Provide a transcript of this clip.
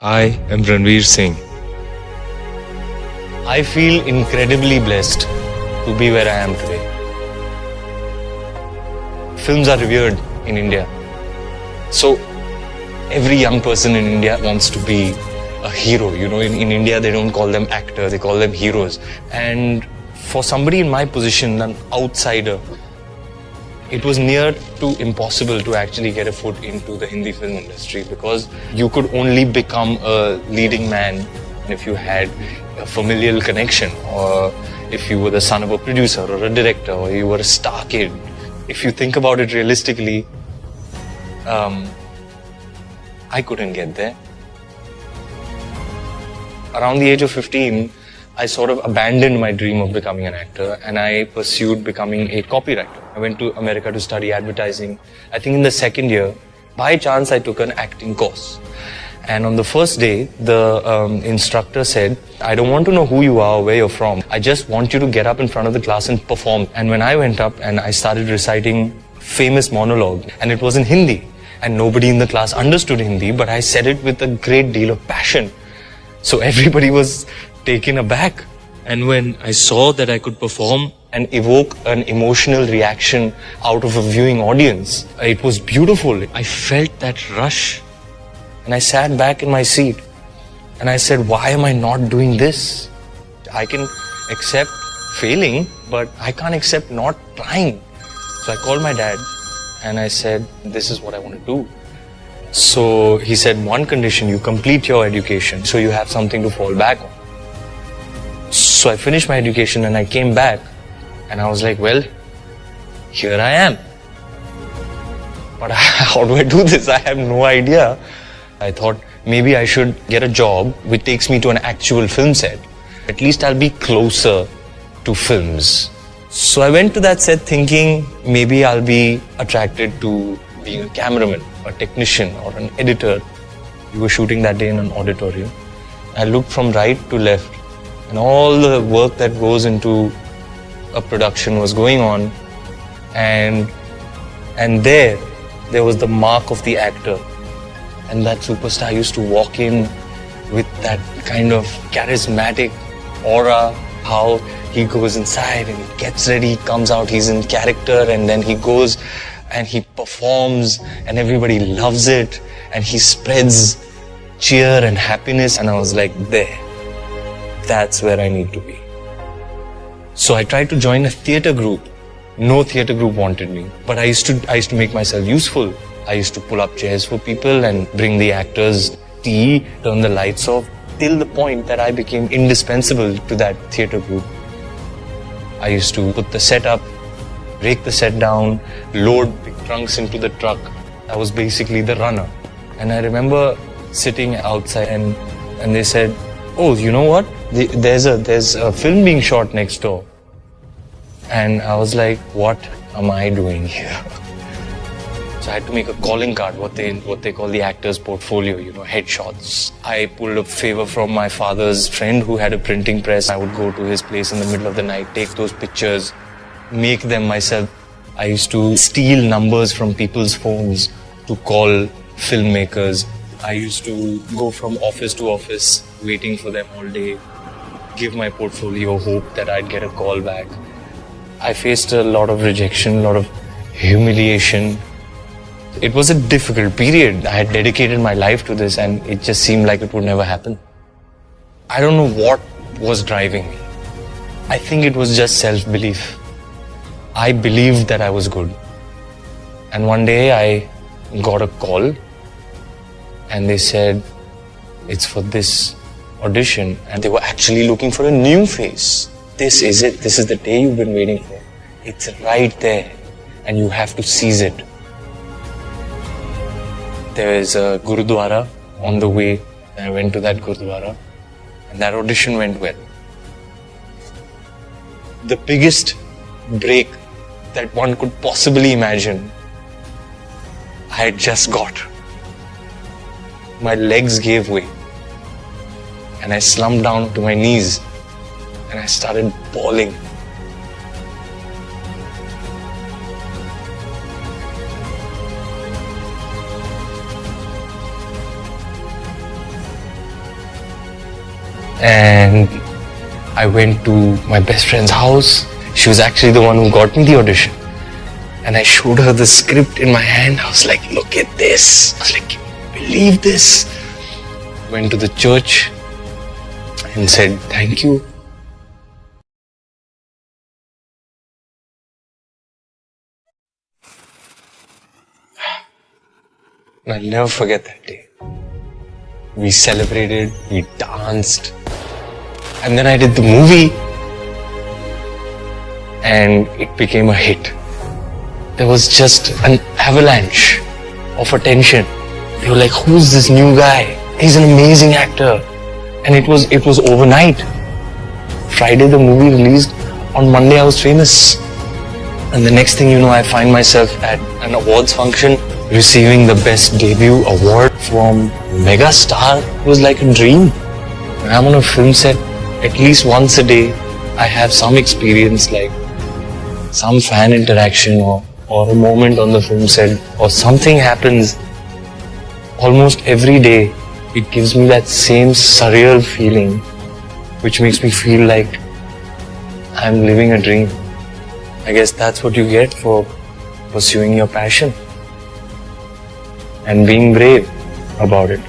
I am Ranveer Singh. I feel incredibly blessed to be where I am today. Films are revered in India. So every young person in India wants to be a hero. You know, in India they don't call them actors, they call them heroes. And for somebody in my position, an outsider, it was near to impossible to actually get a foot into the Hindi film industry because you could only become a leading man if you had a familial connection, or if you were the son of a producer or a director, or you were a star kid. If you think about it realistically, I couldn't get there. Around the age of 15, I sort of abandoned my dream of becoming an actor and I pursued becoming a copywriter. I went to America to study advertising. I think in the second year, by chance, I took an acting course. And on the first day, the instructor said, I don't want to know who you are or where you're from. I just want you to get up in front of the class and perform. And when I went up and I started reciting famous monologue, and it was in Hindi, and nobody in the class understood Hindi, but I said it with a great deal of passion. So everybody was taken aback. And when I saw that I could perform and evoke an emotional reaction out of a viewing audience, it was beautiful. I felt that rush. And I sat back in my seat and I said, why am I not doing this? I can accept failing, but I can't accept not trying. So I called my dad and I said, this is what I want to do. So he said, one condition, you complete your education so you have something to fall back on. So I finished my education and I came back and I was like, well, here I am. But how do I do this? I have no idea. I thought maybe I should get a job which takes me to an actual film set. At least I'll be closer to films. So I went to that set thinking maybe I'll be attracted to being a cameraman, a technician or an editor. We were shooting that day in an auditorium. I looked from right to left and all the work that goes into a production was going on, and there was the mark of the actor. And that superstar used to walk in with that kind of charismatic aura, how he goes inside and he gets ready, he comes out, he's in character, and then he goes and he performs and everybody loves it and he spreads cheer and happiness. And I was like, there, that's where I need to be. So I tried to join a theatre group. No theatre group wanted me, but I used to make myself useful. I used to pull up chairs for people and bring the actors tea, turn the lights off, till the point that I became indispensable to that theatre group. I used to put the set up, break the set down, load big trunks into the truck. I was basically the runner. And I remember sitting outside and they said, oh, you know what? There's a film being shot next door. And I was like, what am I doing here? So I had to make a calling card, what they call the actor's portfolio, you know, headshots. I pulled a favor from my father's friend who had a printing press. I would go to his place in the middle of the night, take those pictures, make them myself. I used to steal numbers from people's phones to call filmmakers. I used to go from office to office, waiting for them all day, give my portfolio hope that I'd get a call back. I faced a lot of rejection, a lot of humiliation. It was a difficult period. I had dedicated my life to this and it just seemed like it would never happen. I don't know what was driving me. I think it was just self-belief. I believed that I was good. And one day I got a call and they said, it's for this audition. And they were actually looking for a new face. This is it. This is the day you've been waiting for. It's right there and you have to seize it. There is a Gurudwara on the way. I went to that Gurudwara and that audition went well. The biggest break that one could possibly imagine, I had just got. My legs gave way and I slumped down to my knees and I started bawling. and I went to my best friend's house. She was actually the one who got me the audition. And I showed her the script in my hand. I was like, look at this. I was like, can you believe this? Went to the church and said, thank you. And I'll never forget that day. We celebrated, we danced, and then I did the movie, and it became a hit. There was just an avalanche of attention. They were like, who's this new guy? He's an amazing actor. And it was overnight. Friday the movie released, on Monday I was famous. And the next thing you know, I find myself at an awards function receiving the best debut award from megastar. It was like a dream. When I'm on a film set, at least once a day, I have some experience, like some fan interaction or a moment on the film set, or something happens almost every day. It gives me that same surreal feeling, which makes me feel like I'm living a dream. I guess that's what you get for pursuing your passion and being brave about it.